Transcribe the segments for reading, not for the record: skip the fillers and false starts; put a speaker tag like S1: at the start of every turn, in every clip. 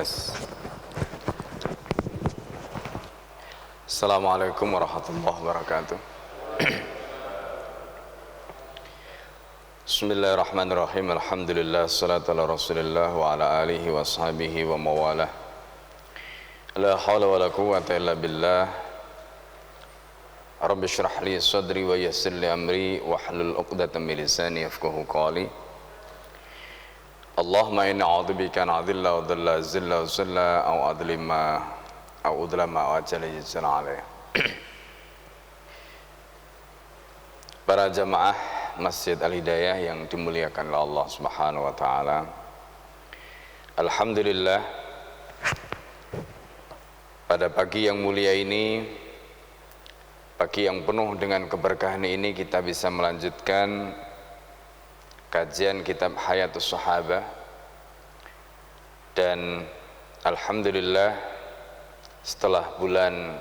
S1: Tes. Assalamualaikum warahmatullahi wabarakatuh. Bismillahirrahmanirrahim. Alhamdulillah, salatu ala rasulillah wa ala alihi wa sahbihi wa mawalah. La hawla wa la quwwata illa billah. Rabbi syrah li sadri wa yassir li amri wa hlul uqdatan min lisani yafqahu qawli. Allahumma inna a'udzubika an adilla wa dhalla zilla wa zilla aw adlima aw udlama wa ajala yajzana alaih. Para jamaah Masjid Al-Hidayah yang dimuliakan oleh Allah Subhanahu wa taala. Alhamdulillah, pada pagi yang mulia ini, pagi yang penuh dengan keberkahan ini, kita bisa melanjutkan kajian kitab Hayatus Sahabah. Dan alhamdulillah, setelah bulan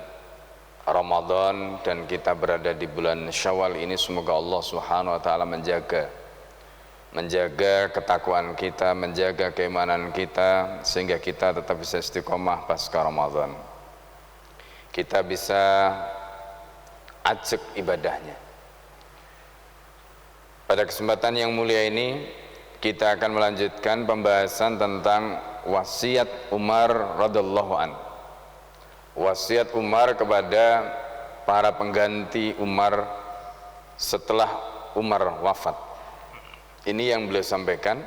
S1: Ramadan dan kita berada di bulan Syawal ini, semoga Allah Subhanahu wa taala menjaga ketakwaan kita, menjaga keimanan kita, sehingga kita tetap bisa istiqomah pasca Ramadan. Kita bisa ajak ibadahnya. Pada kesempatan yang mulia ini, kita akan melanjutkan pembahasan tentang wasiat Umar radhiyallahu an. Wasiat Umar kepada para pengganti Umar setelah Umar wafat. Ini yang beliau sampaikan.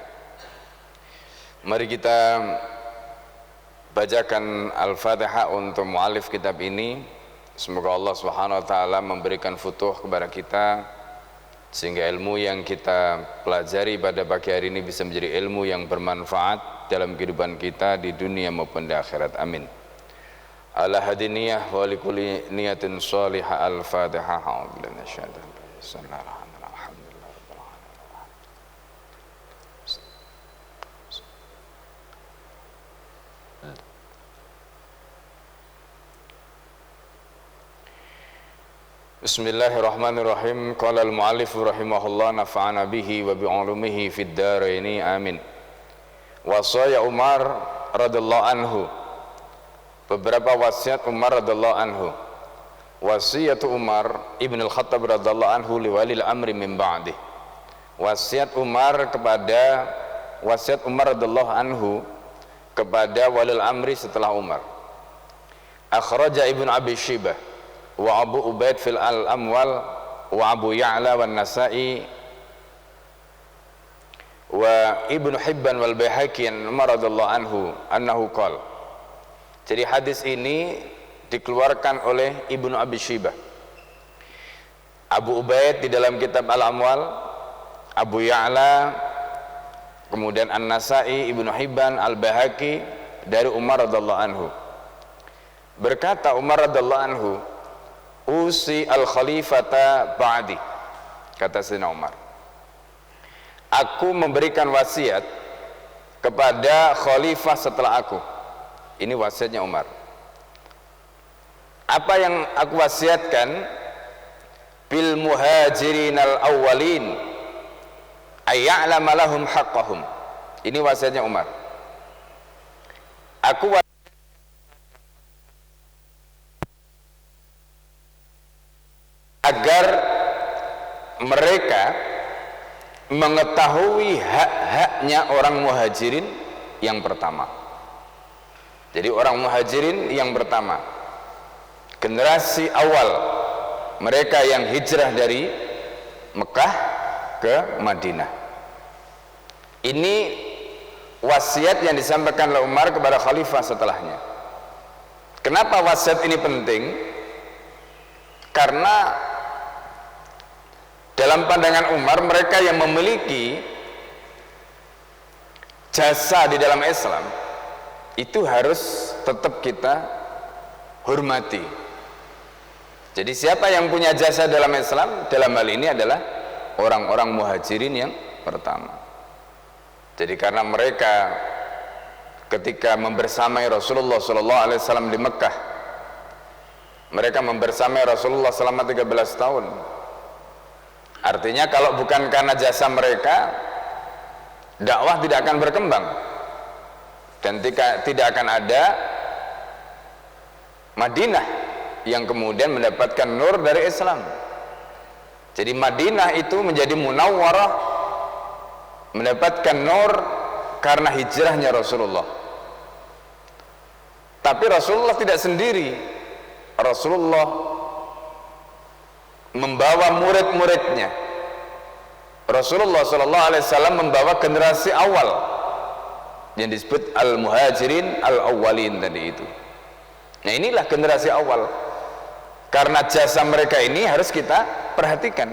S1: Mari kita bacakan Al-Fatihah untuk mu'alif kitab ini. Semoga Allah Subhanahu wa taala memberikan futuh kepada kita, sehingga ilmu yang kita pelajari pada pagi hari ini bisa menjadi ilmu yang bermanfaat dalam kehidupan kita di dunia maupun di akhirat. Amin. Ala hadiniyah wa likulli niyatin salihah. Al-Fatihah. A'udzubillahi minasyaitonir rajim. Bismillahirrahmanirrahim. Alhamdulillah rabbil alamin. Bismillahirrahmanirrahim. Qala al-mu'allif rahimahullah, nafa'ana bihi wa bi'ulumihi fid dharaini amin. Wasaya Umar radhiyallahu anhu. Beberapa wasiat Umar radhiyallahu anhu. Wasiat Umar ibn al-Khattab radhiyallahu anhu li walil amri min ba'dih. Wasiat Umar radhiyallahu anhu kepada walil amri setelah Umar. Akhraja Ibnu Abi Syaibah wa Abu Ubaid fil al-Amwal wa Abu Ya'la wan Nasa'i wa Ibnu Hibban wal Baihaqi an Umar radhiyallahu anhu annahu qala. Jadi hadis ini dikeluarkan oleh Ibnu Abi Syaibah, Abu Ubaid di dalam kitab Al-Amwal, Abu Ya'la, kemudian An-Nasa'i, Ibnu Hibban, Al-Baihaqi dari Umar radhiyallahu anhu. Berkata Umar radhiyallahu anhu, usi al-khalifata ba'di. Kata Sayyidina Umar, aku memberikan wasiat kepada khalifah setelah aku. Ini wasiatnya Umar. Apa yang aku wasiatkan? Bil muhajirin al-awwalin ayya'lama lahum haqqahum. Ini wasiatnya Umar. Aku agar mereka mengetahui hak-haknya orang muhajirin yang pertama. Jadi orang muhajirin yang pertama, generasi awal, mereka yang hijrah dari Mekah ke Madinah. Ini wasiat yang disampaikan oleh Umar kepada khalifah setelahnya. Kenapa wasiat ini penting? Karena dalam pandangan Umar, mereka yang memiliki jasa di dalam Islam itu harus tetap kita hormati. Jadi siapa yang punya jasa dalam Islam, dalam hal ini adalah orang-orang muhajirin yang pertama. Jadi karena mereka ketika membersamai Rasulullah SAW di Mekah, mereka membersamai Rasulullah selama 13 tahun. Artinya kalau bukan karena jasa mereka, dakwah tidak akan berkembang. dan tidak akan ada Madinah yang kemudian mendapatkan nur dari Islam. Jadi Madinah itu menjadi munawwarah, mendapatkan nur karena hijrahnya Rasulullah. Tapi Rasulullah tidak sendiri. Rasulullah membawa murid-muridnya. Rasulullah SAW membawa generasi awal yang disebut al-muhajirin al-awwalin tadi itu. Nah, inilah generasi awal. Karena jasa mereka ini harus kita perhatikan.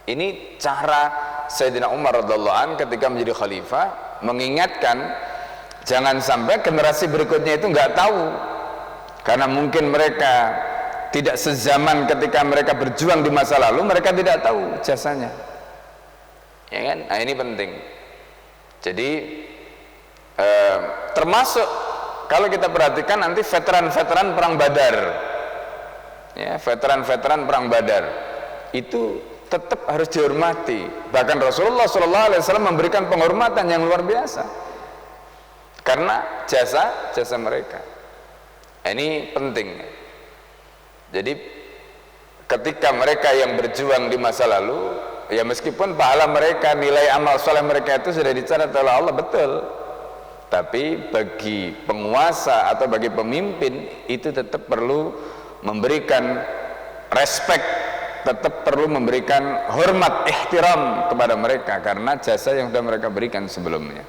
S1: Ini cara Sayyidina Umar radhiyallahu anhu ketika menjadi khalifah mengingatkan jangan sampai generasi berikutnya itu nggak tahu, karena mungkin mereka tidak sezaman ketika mereka berjuang di masa lalu, mereka tidak tahu jasanya, ya kan? Nah, ini penting. Jadi termasuk kalau kita perhatikan nanti veteran-veteran perang Badar, ya, veteran-veteran perang Badar itu tetap harus dihormati. Bahkan Rasulullah SAW memberikan penghormatan yang luar biasa karena jasa mereka. Ini penting. Jadi ketika mereka yang berjuang di masa lalu, ya meskipun pahala mereka, nilai amal soleh mereka itu sudah dicatat oleh Allah, betul, tapi bagi penguasa atau bagi pemimpin itu tetap perlu memberikan respect, tetap perlu memberikan hormat, ihtiram kepada mereka karena jasa yang sudah mereka berikan sebelumnya.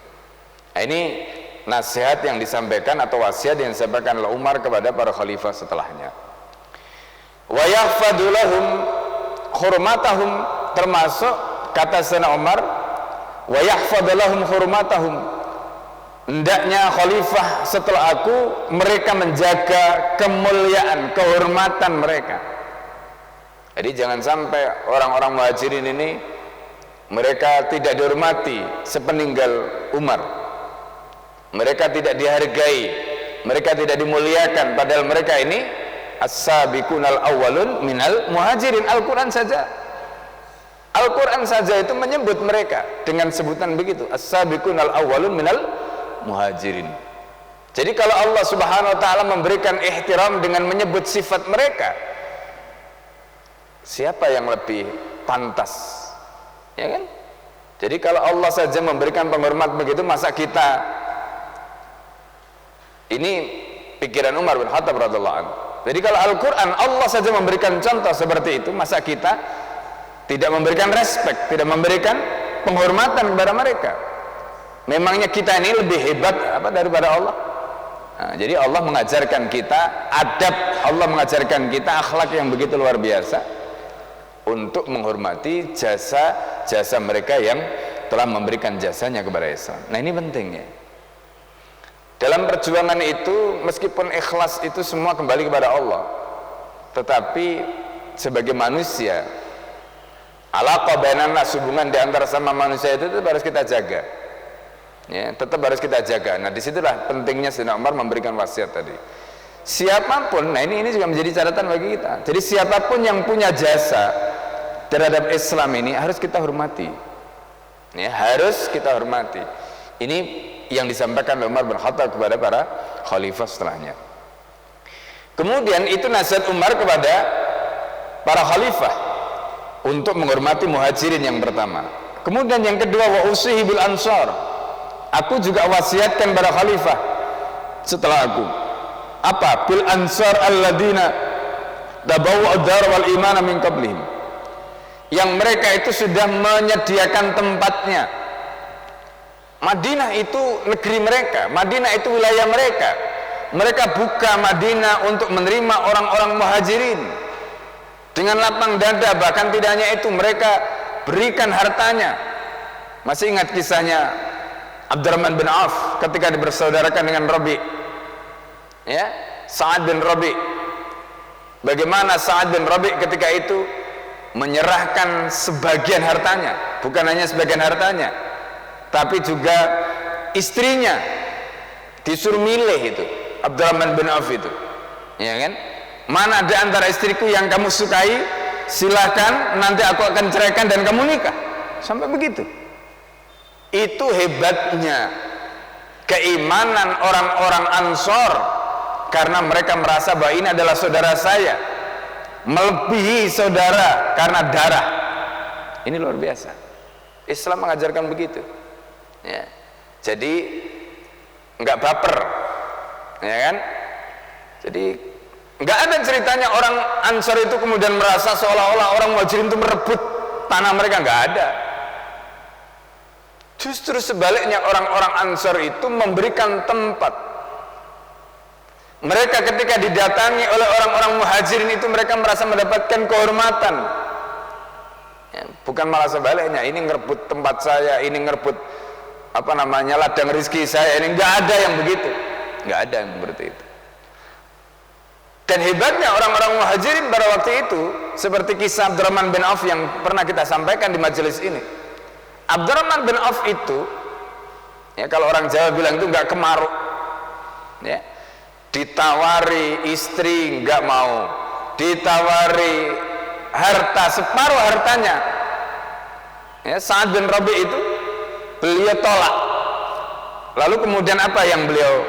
S1: Nah, ini nasihat yang disampaikan atau wasiat yang disampaikan oleh Umar kepada para khalifah setelahnya. Wa yahfadu lahum hurmatahum, termasuk kata Sayyidina Umar, wa yahfadu lahum hurmatahum, hendaknya khalifah setelah aku mereka menjaga kemuliaan, kehormatan mereka. Jadi jangan sampai orang-orang muhajirin ini mereka tidak dihormati sepeninggal Umar, mereka tidak dihargai, mereka tidak dimuliakan, padahal mereka ini as-sabiqunal awwalun minal muhajirin. Al-Quran saja itu menyebut mereka dengan sebutan begitu, as-sabiqunal awwalun minal muhajirin. Jadi kalau Allah Subhanahu wa taala memberikan ihtiram dengan menyebut sifat mereka, siapa yang lebih pantas, ya kan? Jadi kalau Allah saja memberikan penghormat begitu, masa kita? Ini pikiran Umar bin Khattab radhiyallahu anhu. Jadi kalau Al-Quran Allah saja memberikan contoh seperti itu, masa kita tidak memberikan respect, tidak memberikan penghormatan kepada mereka? Memangnya kita ini lebih hebat apa daripada Allah? Nah, jadi Allah mengajarkan kita adab, Allah mengajarkan kita akhlak yang begitu luar biasa untuk menghormati jasa mereka yang telah memberikan jasanya kepada Islam. Nah, ini pentingnya. Dalam perjuangan itu meskipun ikhlas itu semua kembali kepada Allah, tetapi sebagai manusia, alaqah bainan nas, hubungan di antara sama manusia itu tetap harus kita jaga, ya, tetap harus kita jaga. Nah, disitulah pentingnya Sayyidina Umar memberikan wasiat tadi. Siapapun, nah ini juga menjadi catatan bagi kita. Jadi siapapun yang punya jasa terhadap Islam ini harus kita hormati, ya, harus kita hormati. Ini yang disampaikan oleh Umar bin Khattab kepada para khalifah setelahnya. Kemudian itu nasihat Umar kepada para khalifah untuk menghormati muhajirin yang pertama. Kemudian yang kedua, wa usihi bil ansar, aku juga wasiatkan para khalifah setelah aku. Apa? Bil ansar alladina tabawwa'u ad-dar wal imana min qablihim, yang mereka itu sudah menyediakan tempatnya. Madinah itu negeri mereka, Madinah itu wilayah mereka. Mereka buka Madinah untuk menerima orang-orang muhajirin dengan lapang dada. Bahkan tidak hanya itu, mereka berikan hartanya. Masih ingat kisahnya Abdurrahman bin Auf ketika dibersaudarakan dengan Rabi', ya, Sa'ad bin Rabi'. Bagaimana Sa'ad bin Rabi' ketika itu menyerahkan sebagian hartanya, bukan hanya sebagian hartanya, tapi juga istrinya disuruh milih. Itu Abdurrahman bin Auf itu, ya kan, mana ada antara istriku yang kamu sukai, silahkan, nanti aku akan ceraikan dan kamu nikah. Sampai begitu. Itu hebatnya keimanan orang-orang Ansor karena mereka merasa bahwa ini adalah saudara saya, melebihi saudara karena darah. Ini luar biasa. Islam mengajarkan begitu, ya. Jadi nggak baper, ya kan? Jadi nggak ada ceritanya orang Ansor itu kemudian merasa seolah-olah orang Muhajirin itu merebut tanah mereka, nggak ada. Justru sebaliknya, orang-orang Ansor itu memberikan tempat. Mereka ketika didatangi oleh orang-orang Muhajirin itu mereka merasa mendapatkan kehormatan, ya, bukan malah sebaliknya, ini ngerebut tempat saya, ini ngerebut ladang rezeki saya. Ini nggak ada yang begitu, nggak ada yang seperti itu. Dan hebatnya orang-orang Muhajirin pada waktu itu, seperti kisah Abdurrahman bin Auf yang pernah kita sampaikan di majelis ini. Abdurrahman bin Auf itu, ya, kalau orang Jawa bilang itu nggak kemaruk, ya, ditawari istri nggak mau, ditawari harta separuh hartanya, ya, Sa'ad bin Rabi itu beliau tolak. Lalu kemudian apa yang beliau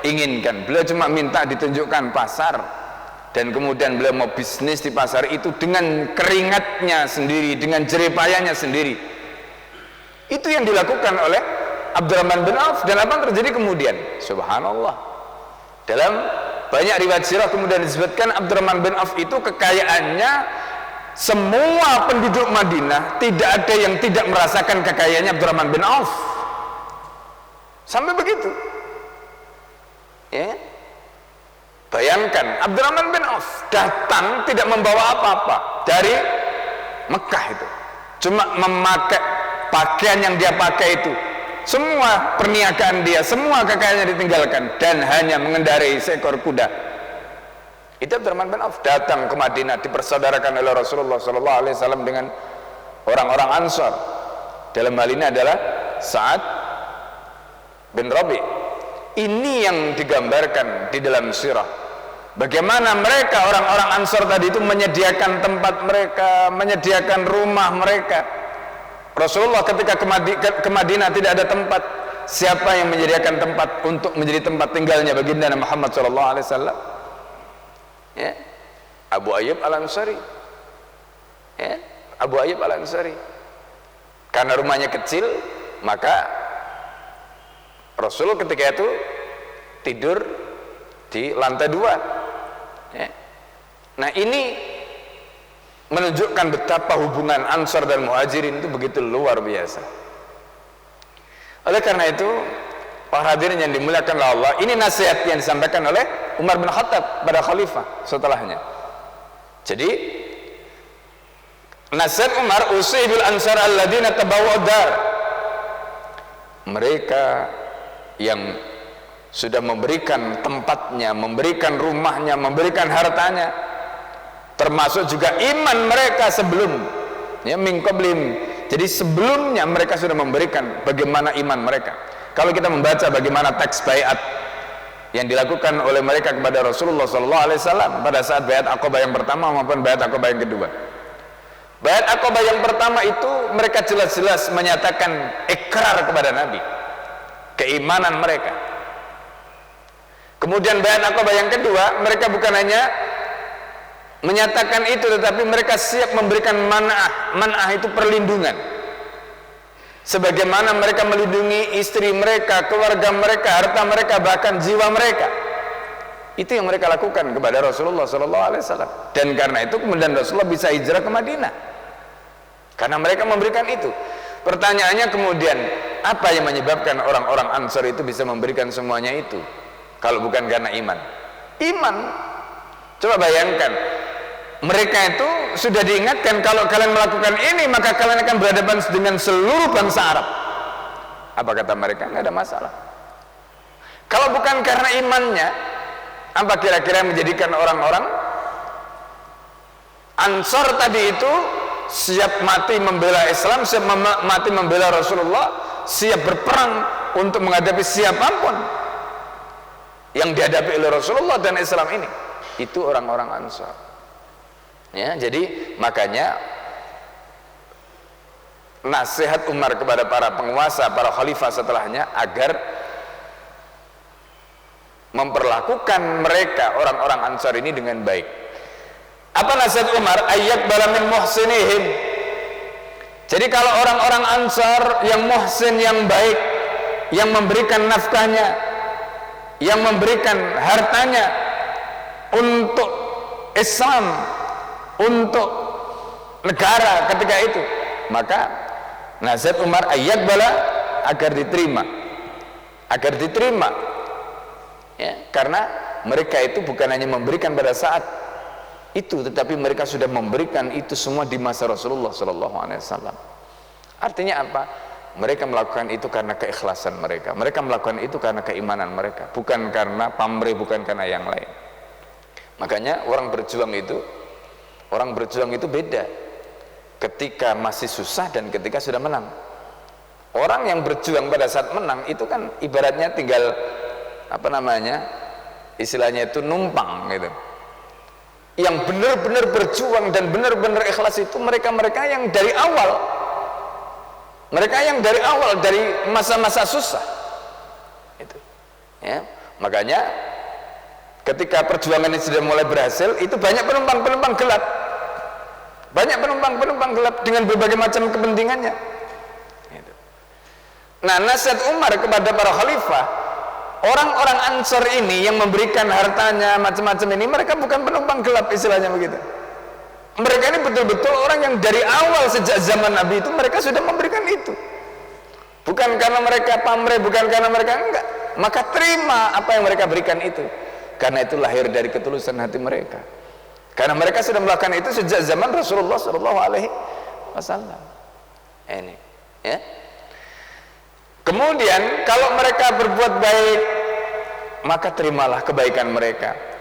S1: inginkan? Beliau cuma minta ditunjukkan pasar, dan kemudian beliau mau bisnis di pasar itu dengan keringatnya sendiri, dengan jeripayanya sendiri. Itu yang dilakukan oleh Abdurrahman bin Auf. Dan apa yang terjadi kemudian? Subhanallah, dalam banyak riwayat sirah kemudian disebutkan Abdurrahman bin Auf itu kekayaannya, semua penduduk Madinah tidak ada yang tidak merasakan kekayaannya Abdurrahman bin Auf. Sampai begitu, ya. Bayangkan Abdurrahman bin Auf datang tidak membawa apa-apa dari Mekah itu, cuma memakai pakaian yang dia pakai itu, semua perniagaan dia, semua kekayaannya ditinggalkan, dan hanya mengendarai seekor kuda. Itu Abdurrahman bin Auf datang ke Madinah, dipersaudarakan oleh Rasulullah SAW dengan orang-orang Ansor. Dalam hal ini adalah Sa'ad bin Rabi. Ini yang digambarkan di dalam sirah, bagaimana mereka orang-orang Ansor tadi itu menyediakan tempat mereka, menyediakan rumah mereka. Rasulullah ketika ke Madinah tidak ada tempat, siapa yang menyediakan tempat untuk menjadi tempat tinggalnya baginda Muhammad SAW? Ya, Abu Ayyub Al-Ansari, ya, Abu Ayyub Al-Ansari. Karena rumahnya kecil, maka Rasul ketika itu tidur di lantai 2, ya. Nah, ini menunjukkan betapa hubungan Ansor dan Muhajirin itu begitu luar biasa. Oleh karena itu, para hadirin yang dimuliakan oleh Allah, ini nasihat yang disampaikan oleh Umar bin Khattab pada khalifah setelahnya. Jadi nasihat Umar, usibil ansar alladzina tabawwa'ud dar, mereka yang sudah memberikan tempatnya, memberikan rumahnya, memberikan hartanya, termasuk juga iman mereka sebelum, ya, min qablim. Jadi sebelumnya mereka sudah memberikan bagaimana iman mereka. Kalau kita membaca bagaimana teks baiat yang dilakukan oleh mereka kepada Rasulullah SAW pada saat baiat Aqabah yang pertama maupun baiat Aqabah yang kedua. Baiat Aqabah yang pertama itu mereka jelas-jelas menyatakan ikrar kepada Nabi, keimanan mereka. Kemudian baiat Aqabah yang kedua, mereka bukan hanya menyatakan itu, tetapi mereka siap memberikan man'ah. Man'ah itu perlindungan, sebagaimana mereka melindungi istri mereka, keluarga mereka, harta mereka, bahkan jiwa mereka. Itu yang mereka lakukan kepada Rasulullah SAW. Dan karena itu kemudian Rasulullah bisa hijrah ke Madinah, karena mereka memberikan itu. Pertanyaannya kemudian, apa yang menyebabkan orang-orang Ansor itu bisa memberikan semuanya itu, kalau bukan karena iman? Iman. Coba bayangkan, mereka itu sudah diingatkan, kalau kalian melakukan ini maka kalian akan berhadapan dengan seluruh bangsa Arab. Apa kata mereka? Nggak ada masalah. Kalau bukan karena imannya, apa kira-kira menjadikan orang-orang Ansor tadi itu siap mati membela Islam, siap mati membela Rasulullah, siap berperang untuk menghadapi siapapun yang dihadapi oleh Rasulullah dan Islam ini? Itu orang-orang Ansor. Ya, jadi makanya nasihat Umar kepada para penguasa, para khalifah setelahnya, agar memperlakukan mereka orang-orang Ansar ini dengan baik. Apa nasihat Umar? Ayyak balamin muhsinihim. Jadi kalau orang-orang Ansar yang muhsin, yang baik, yang memberikan nafkahnya, yang memberikan hartanya untuk Islam, untuk negara ketika itu, maka nasihat Umar ayat bala agar diterima, ya, karena mereka itu bukan hanya memberikan pada saat itu, tetapi mereka sudah memberikan itu semua di masa Rasulullah SAW. Artinya apa? Mereka melakukan itu karena keikhlasan mereka. Mereka melakukan itu karena keimanan mereka, bukan karena pamrih, bukan karena yang lain. Makanya orang berjuang itu beda ketika masih susah dan ketika sudah menang. Orang yang berjuang pada saat menang itu kan ibaratnya tinggal istilahnya itu numpang gitu. Yang benar-benar berjuang dan benar-benar ikhlas itu mereka-mereka yang dari awal, dari masa-masa susah itu, ya. Makanya ketika perjuangan ini sudah mulai berhasil, itu banyak penumpang-penumpang gelap, dengan berbagai macam kepentingannya gitu. Nah, nasihat Umar kepada para khalifah, orang-orang Ansar ini yang memberikan hartanya macam-macam ini, mereka bukan penumpang gelap istilahnya begitu. Mereka ini betul-betul orang yang dari awal sejak zaman Nabi itu mereka sudah memberikan itu. Bukan karena mereka pamrih, bukan karena mereka enggak. Maka terima apa yang mereka berikan itu. Karena itu lahir dari ketulusan hati mereka. Karena mereka sudah melakukan itu sejak zaman Rasulullah SAW. Ini, ya. Kemudian kalau mereka berbuat baik, maka terimalah kebaikan mereka.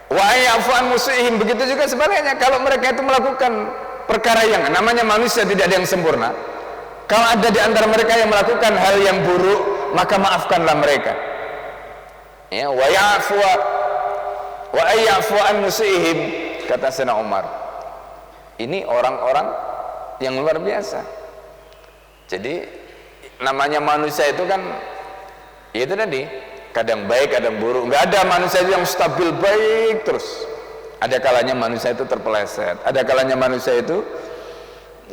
S1: Wa ya'fu an musihim, begitu juga sebaliknya. Kalau mereka itu melakukan perkara yang namanya manusia tidak ada yang sempurna, kalau ada di antara mereka yang melakukan hal yang buruk, maka maafkanlah mereka, ya. Wa ya'fu an musihim, kata Sayyidina Umar. Ini orang-orang yang luar biasa. Jadi namanya manusia itu kan ya itu tadi, kadang baik, kadang buruk. Nggak ada manusia yang stabil baik terus. Ada kalanya manusia itu terpeleset. Ada kalanya manusia itu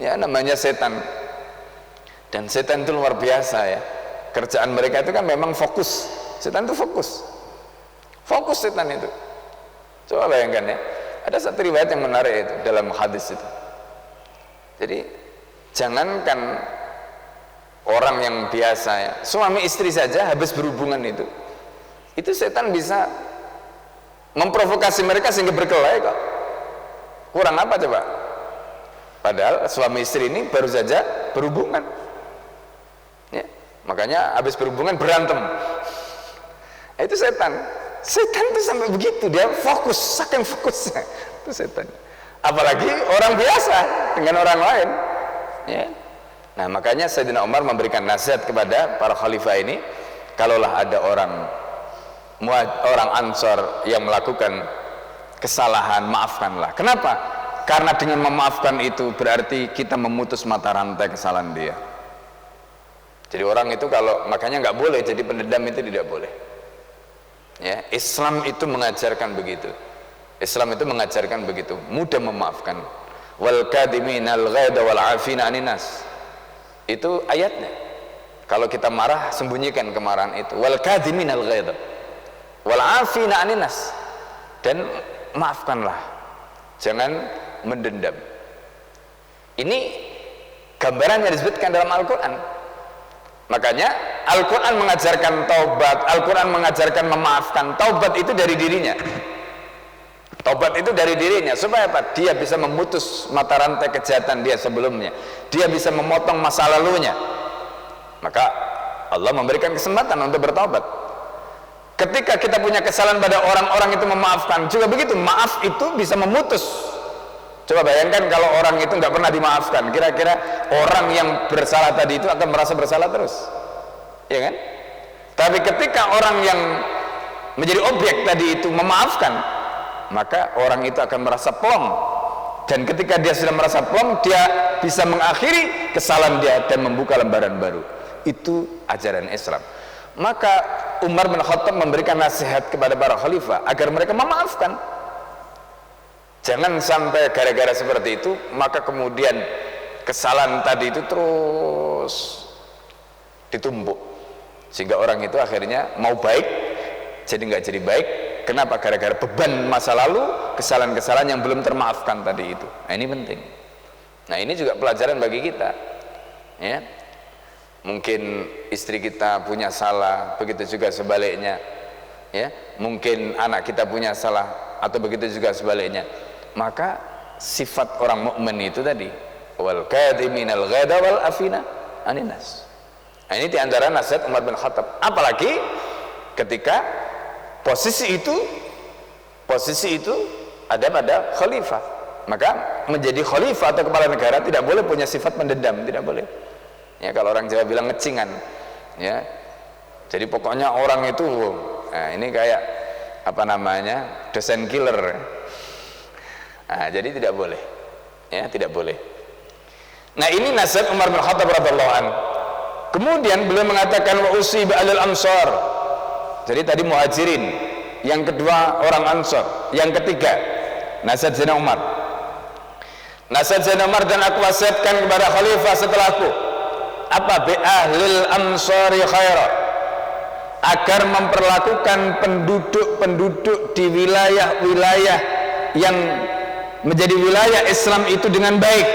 S1: ya namanya setan. Dan setan itu luar biasa ya. Kerjaan mereka itu kan memang fokus. Setan itu fokus setan itu. Coba bayangkan ya. Ada satu riwayat yang menarik itu dalam hadis itu. Jadi jangankan orang yang biasa ya, suami istri saja habis berhubungan itu setan bisa memprovokasi mereka sehingga berkelahi kok. Kurang apa coba? Padahal suami istri ini baru saja berhubungan, ya. Makanya habis berhubungan berantem. Itu setan itu sampai begitu, dia fokus, saking fokusnya itu setan. Apalagi orang biasa dengan orang lain, ya. Nah, makanya Sayyidina Umar memberikan nasihat kepada para khalifah ini, kalaulah ada orang Ansar yang melakukan kesalahan, maafkanlah. Kenapa? Karena dengan memaafkan itu berarti kita memutus mata rantai kesalahan dia. Jadi orang itu makanya nggak boleh jadi pendendam, itu tidak boleh. Ya, Islam itu mengajarkan begitu. Mudah memaafkan. Wal kadhiminal ghaidha wal 'afina 'anil nas. Itu ayatnya. Kalau kita marah, sembunyikan kemarahan itu. Wal kadhiminal ghaidha wal 'afina 'anil nas. Dan maafkanlah. Jangan mendendam. Ini gambaran yang disebutkan dalam Al-Qur'an. Makanya Al-Quran mengajarkan taubat, Al-Quran mengajarkan memaafkan. Taubat itu dari dirinya. Supaya apa? Dia bisa memutus mata rantai kejahatan dia sebelumnya. Dia bisa memotong masa lalunya. Maka Allah memberikan kesempatan untuk bertaubat. Ketika kita punya kesalahan pada orang-orang itu memaafkan, juga begitu. Maaf itu bisa memutus. Coba bayangkan kalau orang itu nggak pernah dimaafkan, kira-kira orang yang bersalah tadi itu akan merasa bersalah terus, ya kan? Tapi ketika orang yang menjadi objek tadi itu memaafkan, maka orang itu akan merasa plong. Dan ketika dia sudah merasa plong, dia bisa mengakhiri kesalahan dia dan membuka lembaran baru. Itu ajaran Islam. Maka Umar bin Khattab memberikan nasihat kepada para khalifah agar mereka memaafkan. Jangan sampai gara-gara seperti itu maka kemudian kesalahan tadi itu terus ditumpuk sehingga orang itu akhirnya mau baik jadi nggak jadi baik. Kenapa? Gara-gara beban masa lalu, kesalahan-kesalahan yang belum termaafkan tadi itu. Nah, ini penting. Nah, ini juga pelajaran bagi kita, ya. Mungkin istri kita punya salah, begitu juga sebaliknya, ya. Mungkin anak kita punya salah atau begitu juga sebaliknya. Maka sifat orang mukmin itu tadi, wal kadhiminal ghadha wal afina anin nas. Nah, ini diantara nasihat Umar bin Khattab. Apalagi ketika posisi itu ada pada khalifah, maka menjadi khalifah atau kepala negara tidak boleh punya sifat pendendam, tidak boleh. Ya, kalau orang Jawa bilang ngecingan, ya. Jadi pokoknya orang itu, nah ini kayak apa namanya, dosen killer. Nah, jadi tidak boleh, ya tidak boleh. Nah, ini nasihat Umar bin Khattab radhiyallahu anhu. Kemudian beliau mengatakan wa usiba alal ansar. Jadi tadi muhajirin, yang kedua orang ansar, yang ketiga nasihat Sayyidina Umar. Nasihat Sayyidina Umar, dan aku wasiatkan kepada khalifah setelahku, apa, bi ahlil ansari khaira, agar memperlakukan penduduk-penduduk di wilayah-wilayah yang menjadi wilayah Islam itu dengan baik.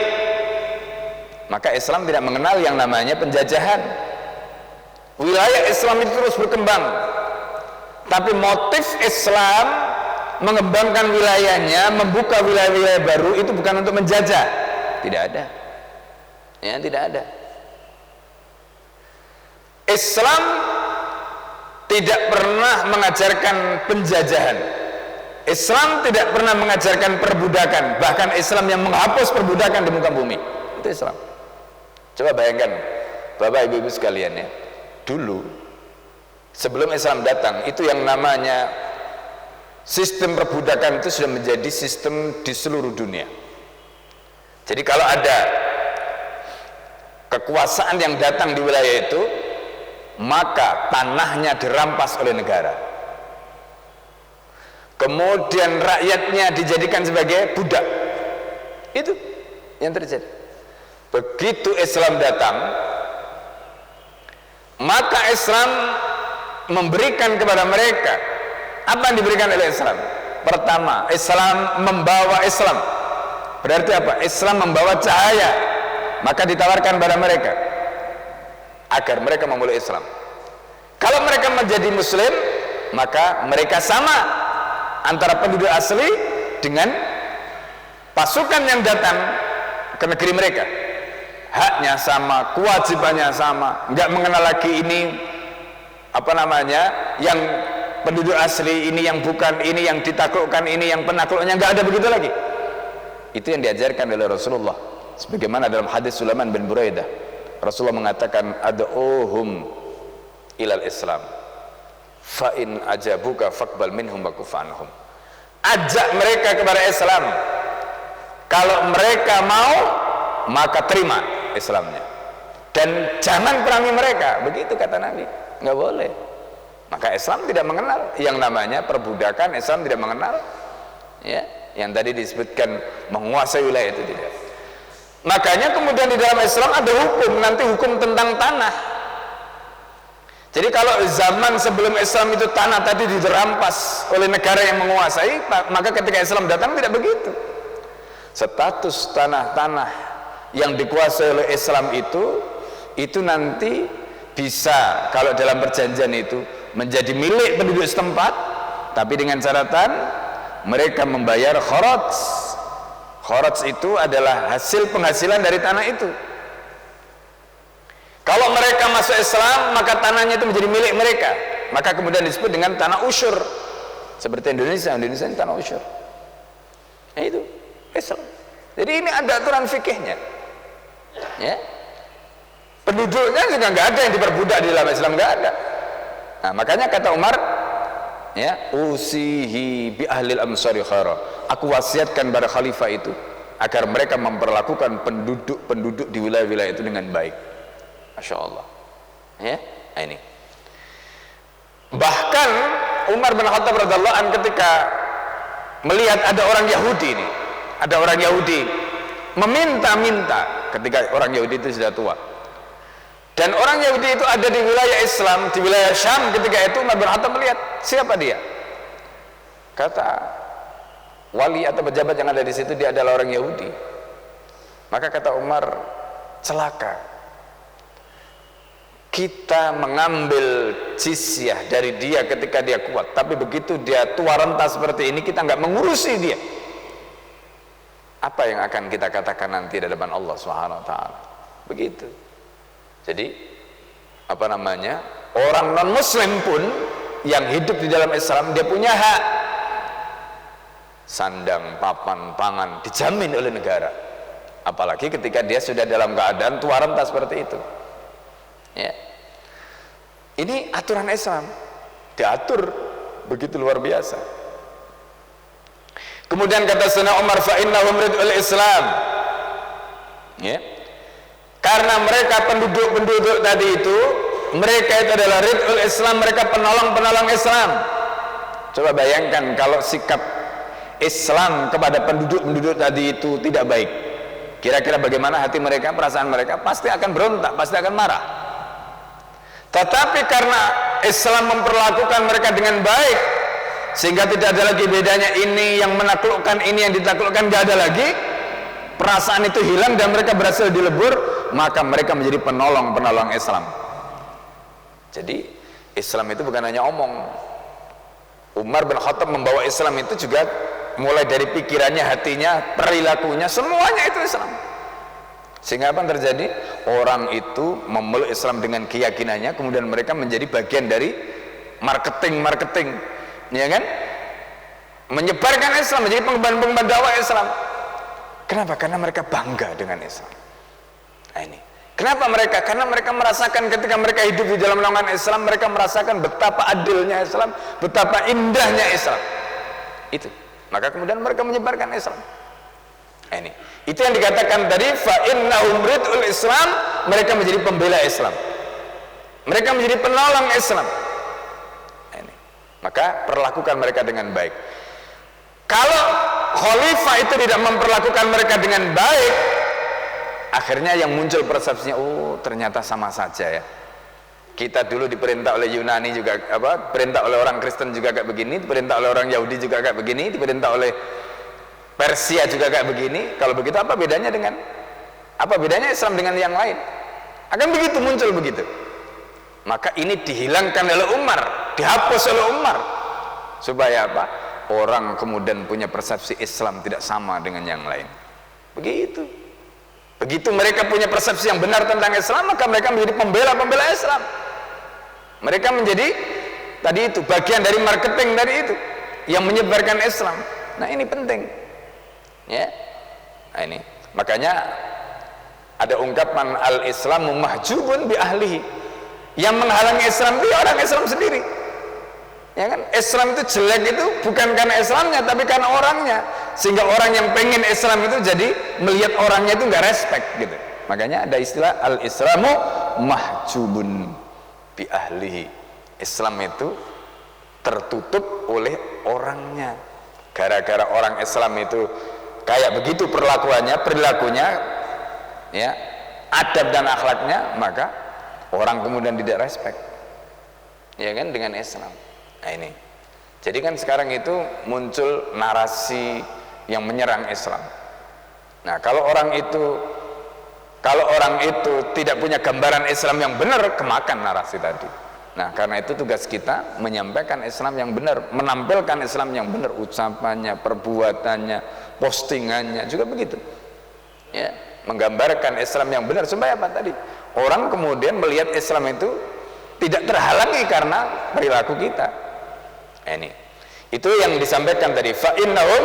S1: Maka Islam tidak mengenal yang namanya penjajahan. Wilayah Islam itu terus berkembang. Tapi motif Islam mengembangkan wilayahnya, membuka wilayah-wilayah baru itu bukan untuk menjajah. Tidak ada. Ya, tidak ada. Islam tidak pernah mengajarkan penjajahan. Islam tidak pernah mengajarkan perbudakan. Bahkan Islam yang menghapus perbudakan di muka bumi. Itu Islam. Coba bayangkan Bapak Ibu sekalian, ya. Dulu sebelum Islam datang, itu yang namanya sistem perbudakan itu sudah menjadi sistem di seluruh dunia. Jadi kalau ada kekuasaan yang datang di wilayah itu, maka tanahnya dirampas oleh negara, kemudian rakyatnya dijadikan sebagai budak. Itu yang terjadi. Begitu Islam datang, maka Islam memberikan kepada mereka apa yang diberikan oleh Islam. Pertama, Islam membawa Islam. Berarti apa? Islam membawa cahaya. Maka ditawarkan pada mereka agar mereka memeluk Islam. Kalau mereka menjadi Muslim, maka mereka sama antara penduduk asli dengan pasukan yang datang ke negeri mereka. Haknya sama, kewajibannya sama, nggak mengenal lagi ini apa namanya, yang penduduk asli, ini yang bukan, ini yang ditaklukkan, ini yang penakluknya, nggak ada begitu lagi. Itu yang diajarkan oleh Rasulullah. Sebagaimana dalam hadis Sulaiman bin Buraidah, Rasulullah mengatakan, ad'uhum ilal Islam, fa in ajabuka faqbal minhum wa kuf anhum. Ajak mereka kepada Islam. Kalau mereka mau, maka terima Islamnya, dan jangan perangi mereka. Begitu kata Nabi, nggak boleh. Maka Islam tidak mengenal yang namanya perbudakan. Islam tidak mengenal, ya, yang tadi disebutkan menguasai wilayah, itu tidak. Makanya kemudian di dalam Islam ada hukum, nanti hukum tentang tanah. Jadi kalau zaman sebelum Islam itu tanah tadi dirampas oleh negara yang menguasai, maka ketika Islam datang tidak begitu. Status tanah-tanah yang dikuasai oleh Islam itu nanti bisa, kalau dalam perjanjian itu, menjadi milik penduduk setempat, tapi dengan catatan mereka membayar kharaj. Kharaj itu adalah hasil penghasilan dari tanah itu. Kalau mereka masuk Islam, maka tanahnya itu menjadi milik mereka, maka kemudian disebut dengan tanah usyur. Seperti Indonesia ini tanah usyur. Nah, itu Islam. Jadi ini ada aturan fikihnya, ya. Penduduknya juga nggak ada yang diperbudak di dalam Islam, nggak ada. Nah, makanya kata Umar, ya, usihi bi ahlil amsari khaira, aku wasiatkan pada khalifah itu agar mereka memperlakukan penduduk-penduduk di wilayah-wilayah itu dengan baik. Masya Allah, ya. Nah, ini Bahkan Umar bin Khattab radhiyallahu anhu ketika melihat ada orang Yahudi ini, ada orang Yahudi meminta-minta, ketika orang Yahudi itu sudah tua, dan orang Yahudi itu ada di wilayah Islam, di wilayah Syam. Ketika itu Umar bin Khattab melihat, siapa dia? Kata wali atau pejabat yang ada di situ, dia adalah orang Yahudi. Maka kata Umar, celaka, kita mengambil jizyah dari dia ketika dia kuat, tapi begitu dia tua renta seperti ini, kita nggak mengurusi dia. Apa yang akan kita katakan nanti di depan Allah Subhanahu wa taala? Begitu. Jadi apa namanya, orang non muslim pun yang hidup di dalam Islam, dia punya hak sandang, papan, pangan dijamin oleh negara, apalagi ketika dia sudah dalam keadaan tua renta seperti itu. Ya. Ini aturan Islam, diatur begitu luar biasa. Kemudian kata Sayyidina Umar, fa innahum ridul Islam. Ya. Karena mereka penduduk tadi itu, mereka itu adalah ridul Islam, mereka penolong-penolong Islam. Coba bayangkan kalau sikap Islam kepada penduduk-penduduk tadi itu tidak baik, kira-kira bagaimana hati mereka, perasaan mereka? Pasti akan berontak, pasti akan marah. Tetapi karena Islam memperlakukan mereka dengan baik, sehingga tidak ada lagi bedanya ini yang menaklukkan, ini yang ditaklukkan, gak ada lagi, perasaan itu hilang dan mereka berhasil dilebur, maka mereka menjadi penolong-penolong Islam. Jadi Islam itu bukan hanya omong. Umar bin Khattab membawa Islam itu juga mulai dari pikirannya, hatinya, perilakunya, semuanya itu Islam. Sehingga apa yang terjadi? Orang itu memeluk Islam dengan keyakinannya, kemudian mereka menjadi bagian dari marketing, ya kan? Menyebarkan Islam, menjadi pengemban dakwah Islam. Kenapa? Karena mereka bangga dengan Islam. Nah ini. Kenapa mereka? Karena mereka merasakan ketika mereka hidup di dalam naungan Islam, mereka merasakan betapa adilnya Islam, betapa indahnya Islam. Itu. Maka kemudian mereka menyebarkan Islam. Nah, ini. Itu yang dikatakan tadi, fa innahum ridul Islam, mereka menjadi pembela Islam. Mereka menjadi penolong Islam. Nah, ini. Maka perlakukan mereka dengan baik. Kalau khalifah itu tidak memperlakukan mereka dengan baik, akhirnya yang muncul persepsinya, oh ternyata sama saja ya. Kita dulu diperintah oleh Yunani juga, perintah oleh orang Kristen juga kayak begini, diperintah oleh orang Yahudi juga kayak begini, diperintah oleh Persia juga kayak begini. Kalau begitu apa bedanya Islam dengan yang lain? Akan begitu, muncul begitu. Maka ini dihilangkan oleh Umar, dihapus oleh Umar, supaya apa? Orang kemudian punya persepsi Islam tidak sama dengan yang lain. Begitu. Begitu mereka punya persepsi yang benar tentang Islam, maka mereka menjadi pembela Islam. Mereka menjadi tadi itu bagian dari marketing tadi itu yang menyebarkan Islam. Nah ini penting, ya. Nah ini makanya ada ungkapan al-Islamu mahjubun bi ahlihi, yang menghalangi Islam itu orang Islam sendiri. Ya kan? Islam itu jelek itu bukan karena Islamnya, tapi karena orangnya. Sehingga orang yang pengen Islam itu jadi melihat orangnya itu nggak respect gitu. Makanya ada istilah al-Islamu mahjubun bi ahlihi. Islam itu tertutup oleh orangnya. Gara-gara orang Islam itu kayak begitu perilakunya, ya, adab dan akhlaknya, maka orang kemudian tidak respect, ya kan, dengan Islam. Nah ini, jadi kan sekarang itu muncul narasi yang menyerang Islam. Nah kalau orang itu tidak punya gambaran Islam yang benar, kemakan narasi tadi. Nah karena itu tugas kita menyampaikan Islam yang benar, menampilkan Islam yang benar, ucapannya, perbuatannya, postingannya juga begitu, ya, menggambarkan Islam yang benar supaya apa tadi? Orang kemudian melihat Islam itu tidak terhalangi karena perilaku kita. Ini itu yang disampaikan tadi, fa innahum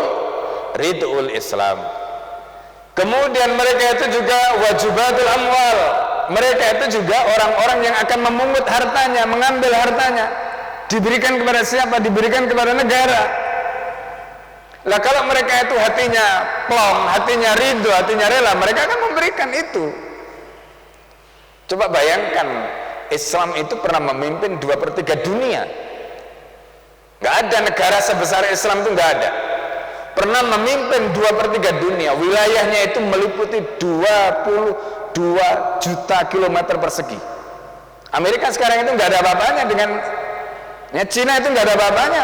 S1: ridul Islam. Kemudian mereka itu juga wajubatul amwal, mereka itu juga orang-orang yang akan memungut hartanya, mengambil hartanya, diberikan kepada siapa? Diberikan kepada negara. Lah kalau mereka itu hatinya plong, hatinya ridho, hatinya rela, mereka akan memberikan itu. Coba bayangkan, Islam itu pernah memimpin 2/3 dunia. Nggak ada negara sebesar Islam itu, nggak ada. Pernah memimpin 2/3 dunia, wilayahnya itu meliputi 22 juta kilometer persegi. Amerika sekarang itu nggak ada apa-apanya dengan Cina, itu nggak ada apa-apanya.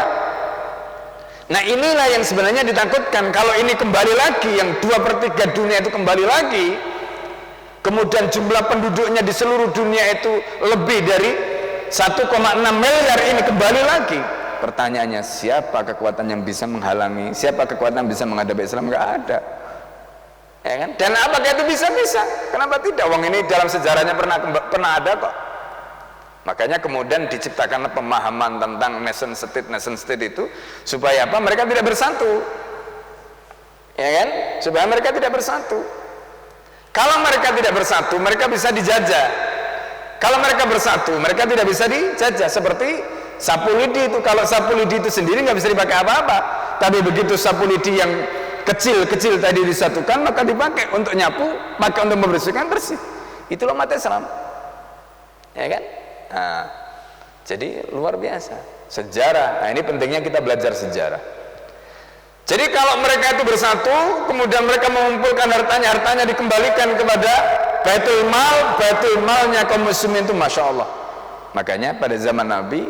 S1: Nah inilah yang sebenarnya ditakutkan. Kalau ini kembali lagi, yang 2/3 dunia itu kembali lagi, kemudian jumlah penduduknya di seluruh dunia itu lebih dari 1,6 miliar, ini kembali lagi. Pertanyaannya, siapa kekuatan yang bisa menghalangi? Siapa kekuatan yang bisa menghadapi Islam? Nggak ada, ya kan? Dan apakah itu bisa? Kenapa tidak? Wong ini dalam sejarahnya pernah ada kok. Makanya kemudian diciptakan pemahaman tentang nation state itu supaya apa? Mereka tidak bersatu, ya kan? Supaya mereka tidak bersatu. Kalau mereka tidak bersatu, mereka bisa dijajah. Kalau mereka bersatu, mereka tidak bisa dijajah. Seperti sapu lidi itu, kalau sapu lidi itu sendiri nggak bisa dipakai apa-apa, tapi begitu sapu lidi yang kecil-kecil tadi disatukan, maka dipakai untuk nyapu, maka untuk membersihkan, bersih. Itulah umat Islam, ya kan? Nah, jadi luar biasa sejarah. Nah ini pentingnya kita belajar sejarah. Jadi kalau mereka itu bersatu, kemudian mereka mengumpulkan hartanya dikembalikan kepada Baitul Malnya kaum muslimin itu, masya Allah. Makanya pada zaman Nabi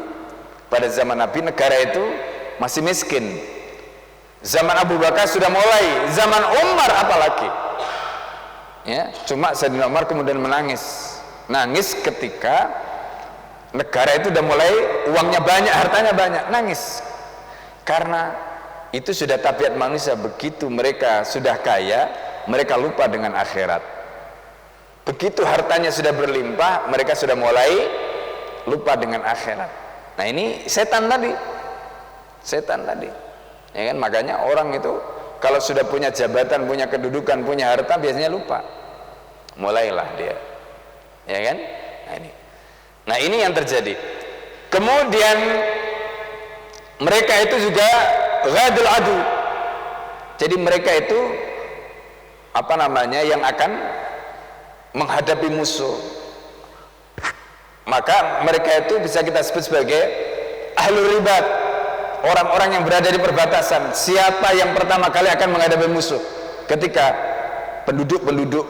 S1: negara itu masih miskin. Zaman Abu Bakar sudah mulai, zaman Umar apalagi. Ya, cuma Sayyidina Umar kemudian nangis ketika negara itu udah mulai uangnya banyak, hartanya banyak, nangis. Karena itu sudah tabiat manusia, begitu mereka sudah kaya, mereka lupa dengan akhirat. Begitu hartanya sudah berlimpah, mereka sudah mulai lupa dengan akhirat. Nah ini setan tadi, ya kan? Makanya orang itu kalau sudah punya jabatan, punya kedudukan, punya harta, biasanya lupa. Mulailah dia, ya kan? Nah ini yang terjadi. Kemudian mereka itu juga ghadul adu. Jadi mereka itu yang akan menghadapi musuh. Maka mereka itu bisa kita sebut sebagai ahlul ribat, orang-orang yang berada di perbatasan. Siapa yang pertama kali akan menghadapi musuh ketika penduduk-penduduk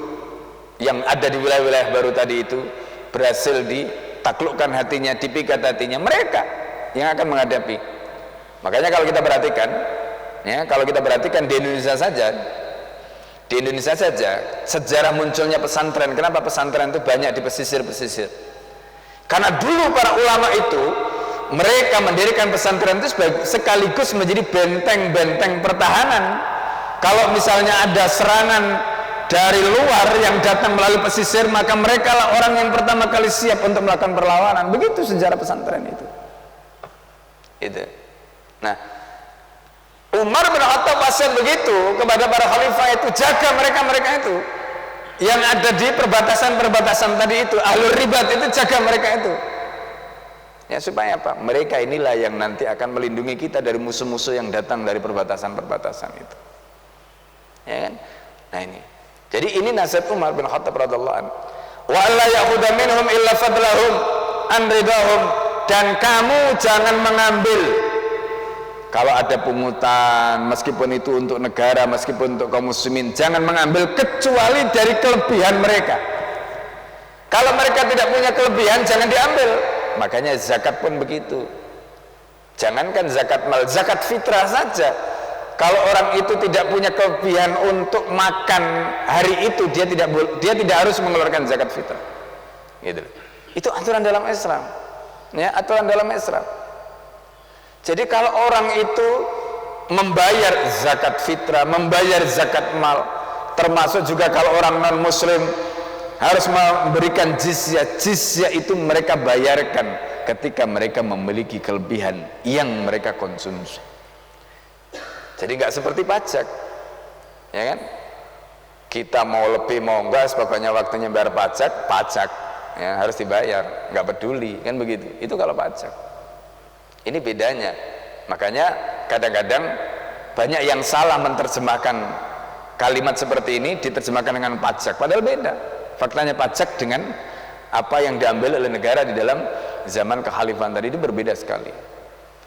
S1: yang ada di wilayah-wilayah baru tadi itu berhasil ditaklukkan hatinya, dipikat hatinya, mereka yang akan menghadapi. Makanya kalau kita perhatikan di Indonesia saja sejarah munculnya pesantren. Kenapa pesantren itu banyak di pesisir-pesisir? Karena dulu para ulama itu mereka mendirikan pesantren itu sekaligus menjadi benteng-benteng pertahanan. Kalau misalnya ada serangan dari luar yang datang melalui pesisir, maka mereka lah orang yang pertama kali siap untuk melakukan perlawanan. Begitu sejarah pesantren itu. Nah, Umar bin Khattab wasiat begitu kepada para khalifah itu, jaga mereka itu yang ada di perbatasan tadi itu, ahlul ribat itu, jaga mereka itu. Ya supaya apa? Mereka inilah yang nanti akan melindungi kita dari musuh-musuh yang datang dari perbatasan itu. Ya kan? Nah ini. Jadi ini nasihat Umar bin Khattab radhiyallahu anhu. Wa alla ya'khudha minhum illa fadlahum an ridahum, dan kamu jangan mengambil kalau ada pungutan, meskipun itu untuk negara, meskipun untuk kaum muslimin, jangan mengambil kecuali dari kelebihan mereka. Kalau mereka tidak punya kelebihan, jangan diambil. Makanya zakat pun begitu. Jangankan zakat mal, zakat fitrah saja. Kalau orang itu tidak punya kelebihan untuk makan hari itu, dia tidak harus mengeluarkan zakat fitrah. Gitu. Itu aturan dalam Islam. Ya, aturan dalam Islam. Jadi kalau orang itu membayar zakat fitrah, membayar zakat mal, termasuk juga kalau orang non muslim harus memberikan jizyah. Jizyah itu mereka bayarkan ketika mereka memiliki kelebihan yang mereka konsumsi. Jadi nggak seperti pajak, ya kan? Kita mau lebih mau enggak, pokoknya waktunya bayar pajak, ya harus dibayar, nggak peduli, kan begitu. Itu kalau pajak. Ini bedanya. Makanya kadang-kadang banyak yang salah menerjemahkan kalimat seperti ini, diterjemahkan dengan pajak, padahal beda. Faktanya pajak dengan apa yang diambil oleh negara di dalam zaman kekhalifahan tadi itu berbeda sekali.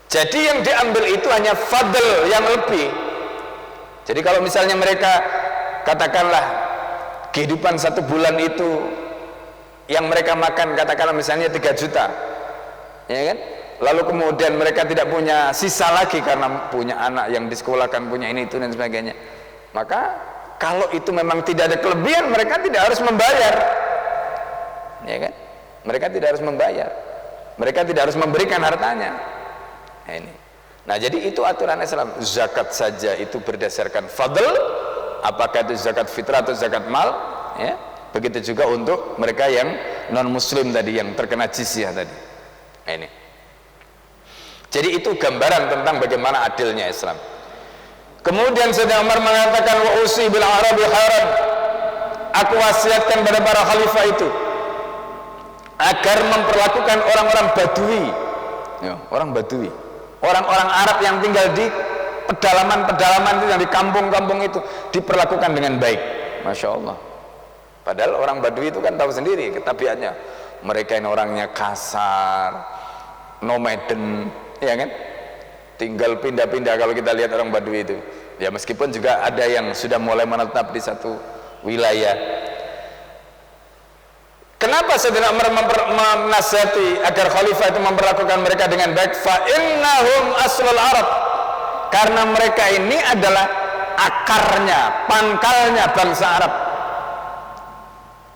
S1: Jadi yang diambil itu hanya fadl yang lebih. Jadi kalau misalnya mereka katakanlah kehidupan 1 bulan itu yang mereka makan katakanlah misalnya 3 juta, ya kan? Lalu kemudian mereka tidak punya sisa lagi karena punya anak yang disekolahkan, punya ini itu dan sebagainya. Maka kalau itu memang tidak ada kelebihan, mereka tidak harus membayar, ya kan? Mereka tidak harus membayar, mereka tidak harus memberikan hartanya. Nah, ini. Nah, jadi itu aturan Islam. Zakat saja itu berdasarkan fadl, apakah itu zakat fitrah atau zakat mal, ya. Begitu juga untuk mereka yang non muslim tadi, yang terkena jizyah tadi. Nah, ini. Jadi itu gambaran tentang bagaimana adilnya Islam. Kemudian Sayyidina Umar mengatakan, wa usi bil arabi khairan, aku wasiatkan pada para khalifah itu agar memperlakukan orang-orang Badui, ya, orang Badui, orang-orang Arab yang tinggal di pedalaman-pedalaman itu, yang di kampung-kampung itu, diperlakukan dengan baik. Masya Allah. Padahal orang Badui itu kan tahu sendiri ketabiatnya, mereka ini orangnya kasar, nomaden, ya kan, tinggal pindah-pindah. Kalau kita lihat orang Badui itu, ya meskipun juga ada yang sudah mulai menetap di satu wilayah. Kenapa Sayyidina Umar menasihati agar khalifah itu memperlakukan mereka dengan baik? Fa innahum aslul Arab, karena mereka ini adalah akarnya, pangkalnya bangsa Arab.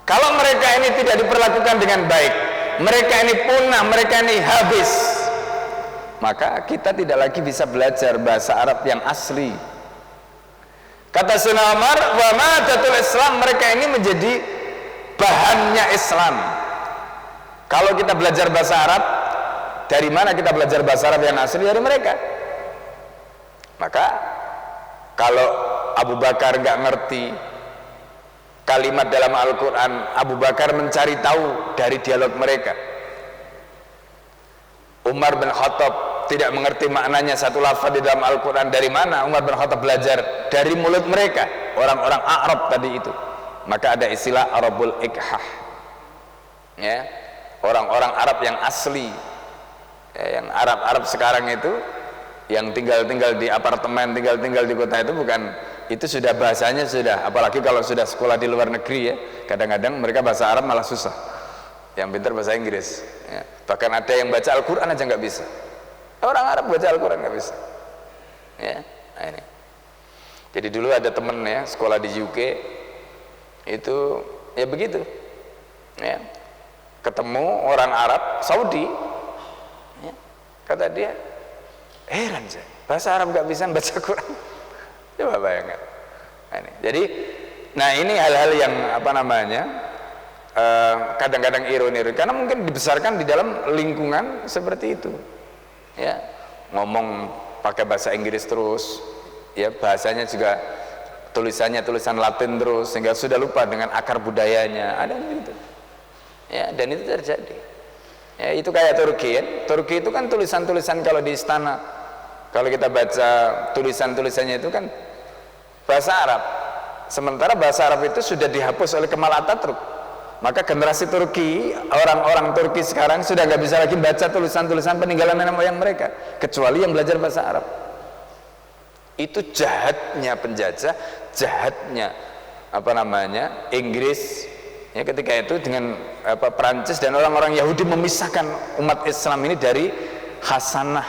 S1: Kalau mereka ini tidak diperlakukan dengan baik, mereka ini punah, mereka ini habis, maka kita tidak lagi bisa belajar bahasa Arab yang asli. Kata Sayyidina Umar, wa madatul Islam, mereka ini menjadi bahannya Islam. Kalau kita belajar bahasa Arab, dari mana kita belajar bahasa Arab yang asli? Dari mereka. Maka kalau Abu Bakar nggak ngerti kalimat dalam Al-Quran, Abu Bakar mencari tahu dari dialog mereka. Umar bin Khattab tidak mengerti maknanya satu lafaz di dalam Al-Quran, dari mana? Umar bin Khattab belajar dari mulut mereka, orang-orang Arab tadi itu. Maka ada istilah Arabul Ikhah, ya, orang-orang Arab yang asli, ya, yang Arab-Arab sekarang itu yang tinggal-tinggal di apartemen, tinggal-tinggal di kota itu, bukan, itu sudah bahasanya sudah, apalagi kalau sudah sekolah di luar negeri, ya, kadang-kadang mereka bahasa Arab malah susah, yang pintar bahasa Inggris, ya. Bahkan ada yang baca Al-Quran aja nggak bisa, orang Arab baca Al-Quran nggak bisa, ya. Nah, ini. Jadi dulu ada temen, ya, sekolah di UK itu, ya begitu, ya, ketemu orang Arab Saudi, ya, kata dia, heran saya, bahasa Arab nggak bisa baca Quran. Coba bayangkan. Nah, ini. Jadi, nah ini hal-hal yang apa namanya, kadang-kadang ironi, karena mungkin dibesarkan di dalam lingkungan seperti itu, ya, ngomong pakai bahasa Inggris terus, ya, bahasanya juga tulisannya tulisan Latin terus, sehingga sudah lupa dengan akar budayanya. Ada begitu, ya, dan itu terjadi, ya. Itu kayak Turki, ya. Turki itu kan tulisan-tulisan, kalau di istana, kalau kita baca tulisan-tulisannya itu kan bahasa Arab, sementara bahasa Arab itu sudah dihapus oleh Kemal Atatürk. Maka generasi Turki, orang-orang Turki sekarang sudah nggak bisa lagi baca tulisan-tulisan peninggalan nenek moyang mereka, kecuali yang belajar bahasa Arab. Itu jahatnya penjajah, jahatnya apa namanya, Inggris, ya, ketika itu dengan apa, Perancis dan orang-orang Yahudi memisahkan umat Islam ini dari khasanah,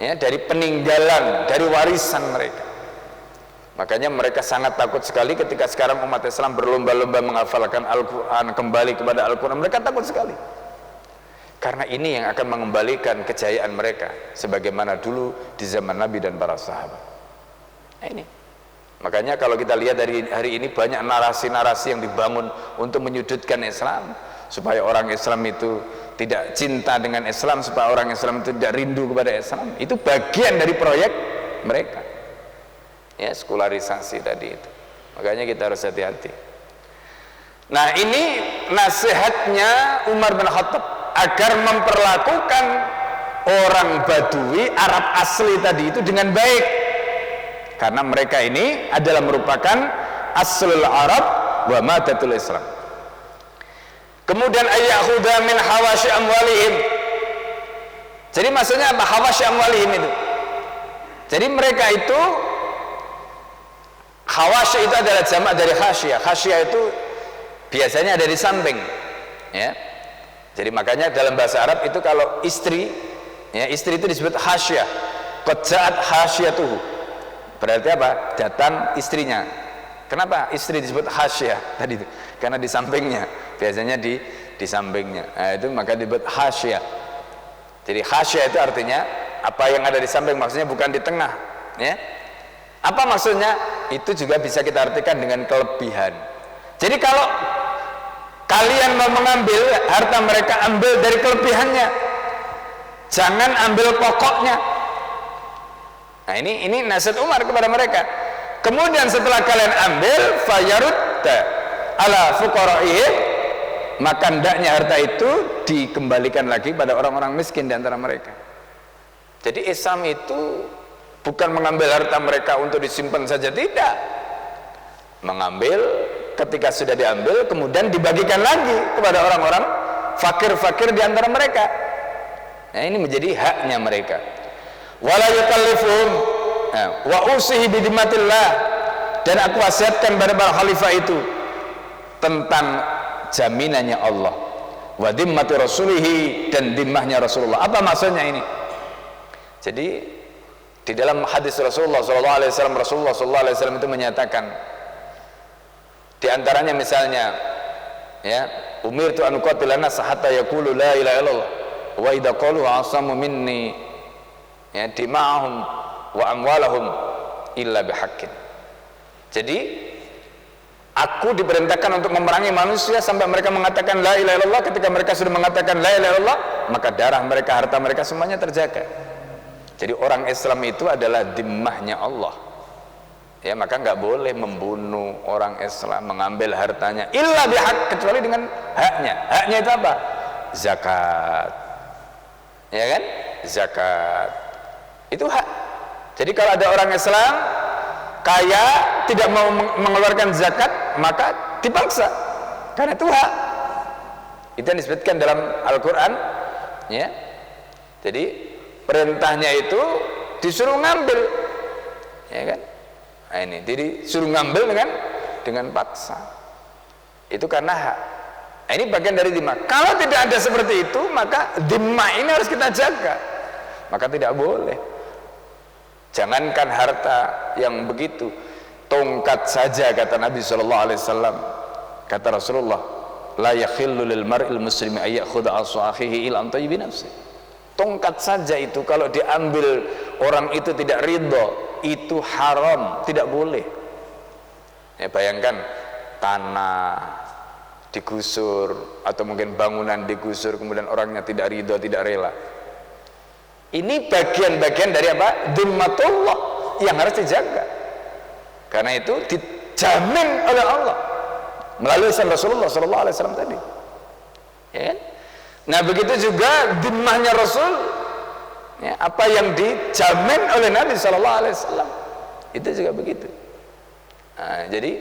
S1: ya, dari peninggalan, dari warisan mereka. Makanya mereka sangat takut sekali ketika sekarang umat Islam berlomba-lomba menghafalkan Al-Quran, kembali kepada Al-Quran. Mereka takut sekali, karena ini yang akan mengembalikan kejayaan mereka sebagaimana dulu di zaman Nabi dan para sahabat. Nah, ini makanya kalau kita lihat dari hari ini banyak narasi-narasi yang dibangun untuk menyudutkan Islam, supaya orang Islam itu tidak cinta dengan Islam, supaya orang Islam itu tidak rindu kepada Islam. Itu bagian dari proyek mereka, ya, sekularisasi tadi itu. Makanya kita harus hati-hati. Nah, ini nasihatnya Umar bin Khattab agar memperlakukan orang Badui, Arab asli tadi itu dengan baik, karena mereka ini adalah merupakan aslul Arab wa madatul Islam. Kemudian ayyakhudha min hawashi amwalihim, Jadi maksudnya apa? Hawashi amwalihim itu. Jadi mereka itu, hawashi itu adalah jamak dari khasyah. Khasyah itu biasanya ada di samping, ya. Jadi makanya dalam bahasa Arab itu kalau istri, ya, istri itu disebut khasyah. Qad ja'at khasyatuhu. Berarti apa? Datang istrinya. Kenapa istri disebut khasyah tadi itu? Karena di sampingnya. Biasanya di sampingnya. Nah, itu maka disebut khasyah. Jadi khasyah itu artinya apa yang ada di samping, maksudnya bukan di tengah, ya. Apa maksudnya? Itu juga bisa kita artikan dengan kelebihan. Jadi kalau kalian mau mengambil harta mereka, ambil dari kelebihannya, jangan ambil pokoknya. Nah, ini nasihat Umar kepada mereka. Kemudian setelah kalian ambil, fayarudda ala fuqara'ihim, maka hendaknya harta itu dikembalikan lagi pada orang-orang miskin di antara mereka. Jadi Islam itu bukan mengambil harta mereka untuk disimpan saja, tidak. Mengambil, ketika sudah diambil kemudian dibagikan lagi kepada orang-orang fakir-fakir di antara mereka. Nah, ini menjadi haknya mereka. Wala yukallifuhum wa usihi bidimatillah, dan aku wasiatkan pada para khalifah itu tentang jaminannya Allah, wa dimmati rasulihi, dan dimmahnya Rasulullah. Apa maksudnya ini? Jadi di dalam hadis Rasulullah SAW, Rasulullah SAW itu menyatakan, di antaranya misalnya, ya, umirtu an uqatila nas hatta yaqulu la ilaha illallah wa idza qalu asamu minni, ya, dima'ahum wa amwalahum illa bihaqqin. Jadi aku diperintahkan untuk memerangi manusia sampai mereka mengatakan la ilaha illallah. Ketika mereka sudah mengatakan la ilaha illallah, maka darah mereka, harta mereka semuanya terjaga. Jadi orang Islam itu adalah dimmahnya Allah, ya, maka nggak boleh membunuh orang Islam, mengambil hartanya illa bihaq, kecuali dengan haknya. Haknya itu apa? Zakat, ya kan? Zakat itu hak. Jadi kalau ada orang Islam kaya tidak mau mengeluarkan zakat, maka dipaksa, karena itu hak. Itu yang disebutkan dalam Al-Quran, ya. Jadi perintahnya itu disuruh ngambil, ya kan? Nah, ini jadi suruh ngambil dengan paksa. Itu karena hak. Nah, ini bagian dari dhimmah. Kalau tidak ada seperti itu, maka dhimmah ini harus kita jaga. Maka tidak boleh. Jangankan harta yang begitu, tongkat saja, kata Nabi SAW. Kata Rasulullah, la yakhillu lil mar'il muslimi ay ya'khudha aswa akhihi ila an tayyibi nafsi. Tongkat saja itu kalau diambil orang itu tidak ridho, itu haram, tidak boleh. Ya, bayangkan tanah digusur atau mungkin bangunan digusur, kemudian orangnya tidak ridho, tidak rela. Ini bagian-bagian dari apa? Dhimmatullah yang harus dijaga. Karena itu dijamin oleh Allah melalui Rasulullah SAW tadi, ya kan? Nah, begitu juga dhimmahnya Rasul, ya, apa yang dijamin oleh Nabi SAW itu juga begitu. Nah, jadi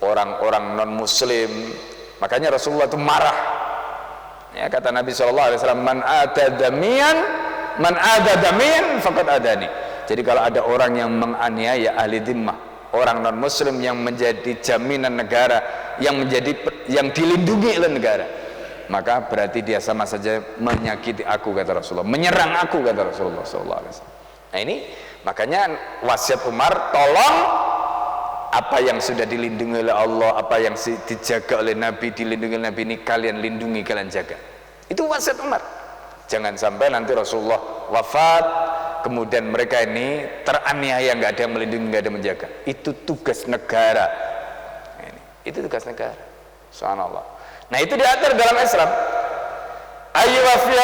S1: orang-orang non muslim, makanya Rasulullah itu marah, ya, kata Nabi SAW, man ada damian faqad adani. Jadi kalau ada orang yang menganiaya ahli dhimmah, orang non muslim yang menjadi jaminan negara, yang dilindungi oleh negara, maka berarti dia sama saja menyakiti aku, kata Rasulullah, menyerang aku, kata Rasulullah SAW. Nah, ini makanya wasiat Umar, tolong apa yang sudah dilindungi oleh Allah, apa yang dijaga oleh Nabi, dilindungi oleh Nabi, ini kalian lindungi, kalian jaga. Itu wasiat Umar. Jangan sampai nanti Rasulullah wafat, kemudian mereka ini teraniaya, nggak ada yang melindungi, nggak ada yang menjaga. Itu tugas negara. Nah, ini, itu tugas negara. Subhanallah. Nah, itu diatur dalam Islam. Ayyuwafiya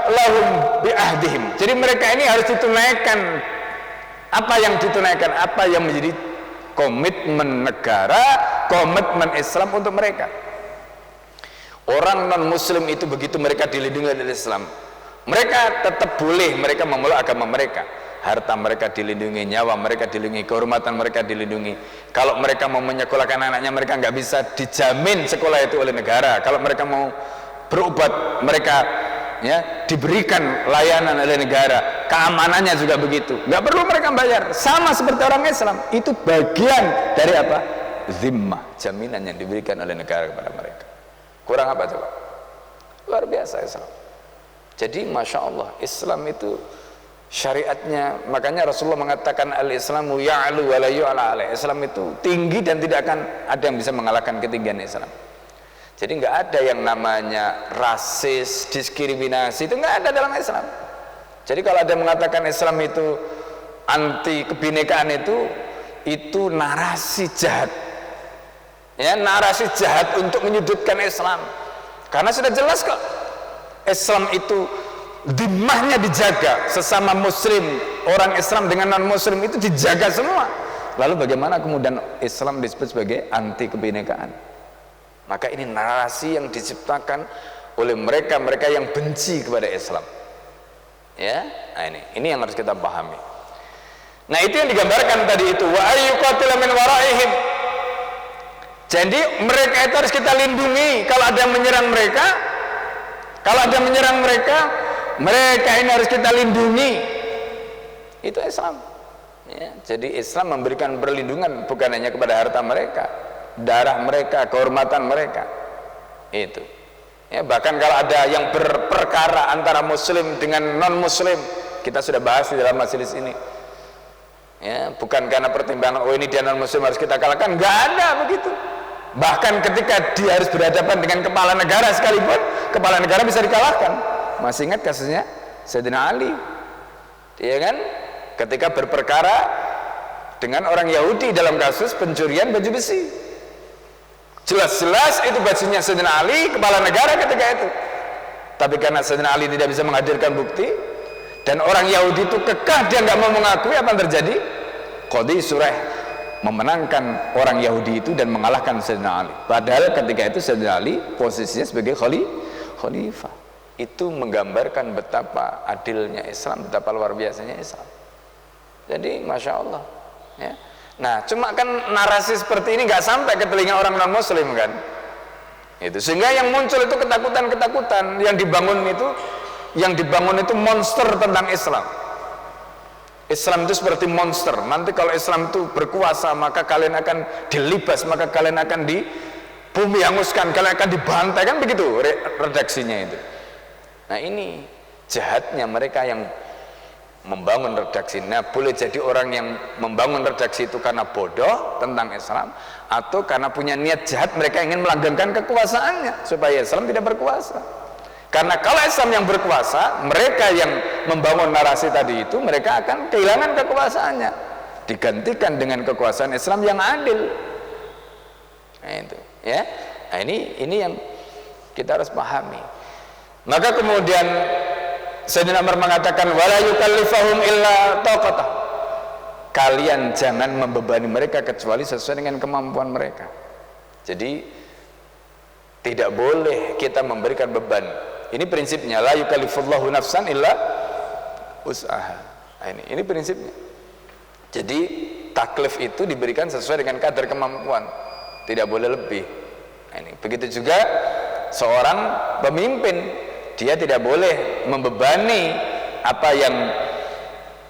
S1: lahum bi'ahdihim. Jadi mereka ini harus ditunaikan apa yang ditunaikan, apa yang menjadi komitmen negara, komitmen Islam untuk mereka. Orang non muslim itu begitu mereka dilindungi oleh Islam, mereka tetap boleh mereka memeluk agama mereka. Harta mereka dilindungi, nyawa mereka dilindungi, kehormatan mereka dilindungi. Kalau mereka mau menyekolahkan anaknya, mereka nggak bisa dijamin sekolah itu oleh negara. Kalau mereka mau berobat, mereka ya, diberikan layanan oleh negara, keamanannya juga begitu, nggak perlu mereka bayar, sama seperti orang Islam. Itu bagian dari apa? Zimmah, jaminan yang diberikan oleh negara kepada mereka. Kurang apa coba? Luar biasa Islam. Jadi Masya Allah, Islam itu syariatnya, makanya Rasulullah mengatakan al-Islamu ya'lu wa la yu'la alaih. Islam itu tinggi dan tidak akan ada yang bisa mengalahkan ketinggian Islam. Jadi nggak ada yang namanya rasis, diskriminasi, itu nggak ada dalam Islam. Jadi kalau ada yang mengatakan Islam itu anti kebinekaan, itu narasi jahat, ya, narasi jahat untuk menyudutkan Islam. Karena sudah jelas kok, Islam itu dimahnya dijaga, sesama muslim, orang Islam dengan non muslim itu dijaga semua. Lalu bagaimana kemudian Islam disebut sebagai anti kebinekaan? Maka ini narasi yang diciptakan oleh mereka yang benci kepada Islam, ya. Nah, ini yang harus kita pahami. Nah, itu yang digambarkan tadi itu, wa ayyuqatil min waraihim. Jadi mereka itu harus kita lindungi. Kalau ada yang menyerang mereka, mereka ini harus kita lindungi. Itu Islam, ya. Jadi Islam memberikan perlindungan bukan hanya kepada harta mereka, darah mereka, kehormatan mereka. Itu, ya, bahkan kalau ada yang berperkara antara muslim dengan non muslim, kita sudah bahas di dalam majelis ini, ya, bukan karena pertimbangan oh ini dia non muslim harus kita kalahkan, nggak ada begitu. Bahkan ketika dia harus berhadapan dengan kepala negara sekalipun, kepala negara bisa dikalahkan. Masih ingat kasusnya Sayyidina Ali, ya kan, ketika berperkara dengan orang Yahudi dalam kasus pencurian baju besi. Jelas-jelas itu bajunya Sayyidina Ali, kepala negara ketika itu. Tapi karena Sayyidina Ali tidak bisa menghadirkan bukti, dan orang Yahudi itu kekeh, dia nggak mau mengakui, apa yang terjadi? Qadhi Surah memenangkan orang Yahudi itu dan mengalahkan Sayyidina Ali. Padahal ketika itu Sayyidina Ali posisinya sebagai khalifah. Itu menggambarkan betapa adilnya Islam, betapa luar biasanya Islam. Jadi Masya Allah, ya. Nah, cuma kan narasi seperti ini nggak sampai ke telinga orang non muslim kan, itu sehingga yang muncul itu ketakutan yang dibangun itu monster tentang Islam. Islam itu seperti monster. Nanti kalau Islam itu berkuasa, maka kalian akan dilibas, maka kalian akan di bumi hanguskan, kalian akan dibantai, kan begitu redaksinya itu. Nah, ini jahatnya mereka yang membangun redaksi. Nah, boleh jadi orang yang membangun redaksi itu karena bodoh tentang Islam, atau karena punya niat jahat, mereka ingin melanggengkan kekuasaannya supaya Islam tidak berkuasa. Karena kalau Islam yang berkuasa, mereka yang membangun narasi tadi itu, mereka akan kehilangan kekuasaannya, digantikan dengan kekuasaan Islam yang adil. Nah, itu, ya. Nah, ini yang kita harus pahami. Maka kemudian Sayyidina Umar mengatakan, wala yukallifahum illa taqatah. Kalian jangan membebani mereka kecuali sesuai dengan kemampuan mereka. Jadi tidak boleh kita memberikan beban. Ini prinsipnya, la yukallifullahu nafsan illa usaha. Nah, ini prinsipnya. Jadi taklif itu diberikan sesuai dengan kadar kemampuan, tidak boleh lebih. Nah, ini begitu juga seorang pemimpin, dia tidak boleh membebani apa yang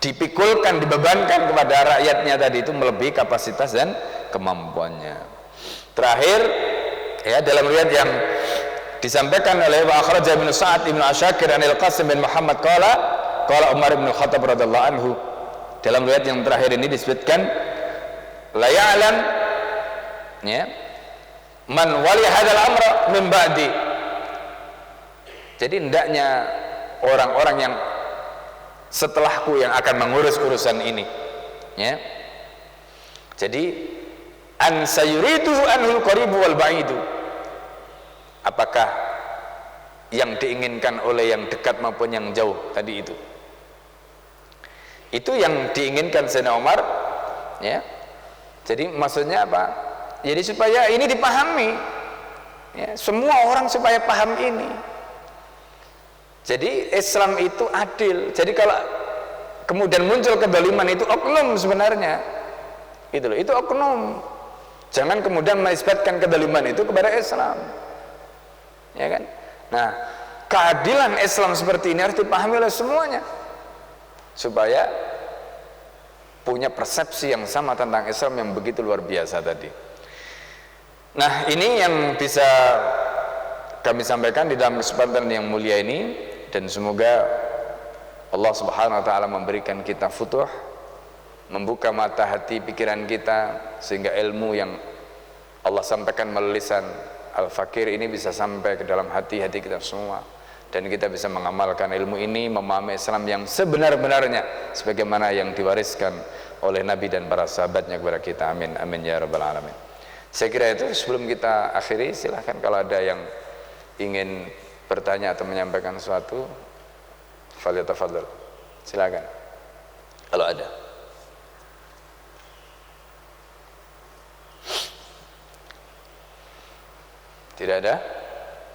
S1: dipikulkan, dibebankan kepada rakyatnya tadi itu melebihi kapasitas dan kemampuannya. Terakhir, ya, dalam riwayat yang disampaikan oleh wa akhraja Ibnu Sa'ad Ibnu Asyakir anil Qasim bin Muhammad qala Umar bin Khattab radhiyallahu anhu, dalam riwayat yang terakhir ini disebutkan la ya'lam, ya, man wali hadzal amra min ba'di. Jadi hendaknya orang-orang yang setelahku yang akan mengurus urusan ini, ya. Jadi an sayuridu anhul qaribu wal ba'idu. Apakah yang diinginkan oleh yang dekat maupun yang jauh tadi itu? Itu yang diinginkan Sayyidina Umar, ya. Jadi maksudnya apa? Jadi supaya ini dipahami, ya, semua orang supaya paham ini. Jadi Islam itu adil. Jadi kalau kemudian muncul kezaliman, itu oknum sebenarnya. Itu loh, itu oknum. Jangan kemudian menisbatkan kezaliman itu kepada Islam. Ya kan? Nah, keadilan Islam seperti ini harus dipahami oleh semuanya, supaya punya persepsi yang sama tentang Islam yang begitu luar biasa tadi. Nah, ini yang bisa kami sampaikan di dalam kesempatan yang mulia ini, dan semoga Allah Subhanahu wa taala memberikan kita futuh, membuka mata hati pikiran kita, sehingga ilmu yang Allah sampaikan melalui lisan Al-Fakir ini bisa sampai ke dalam hati-hati kita semua, dan kita bisa mengamalkan ilmu ini, memahami Islam yang sebenar-benarnya sebagaimana yang diwariskan oleh Nabi dan para sahabatnya kepada kita. Amin amin ya rabbal alamin. Saya kira itu. Sebelum kita akhiri, silahkan kalau ada yang ingin bertanya atau menyampaikan sesuatu, falyatafadhal, silakan kalau ada. Tidak ada?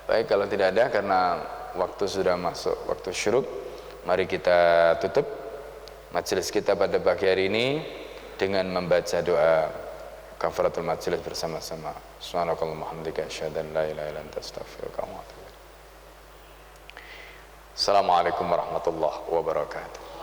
S1: Baik, kalau tidak ada, karena waktu sudah masuk waktu syuruk, mari kita tutup majelis kita pada pagi hari ini dengan membaca doa kafaratul majelis bersama-sama. Subhanakallahumma hamdika asyhadu an la ilaha illa anta astaghfiruka wa atubu ilaik. Assalamualaikum warahmatullahi wabarakatuh.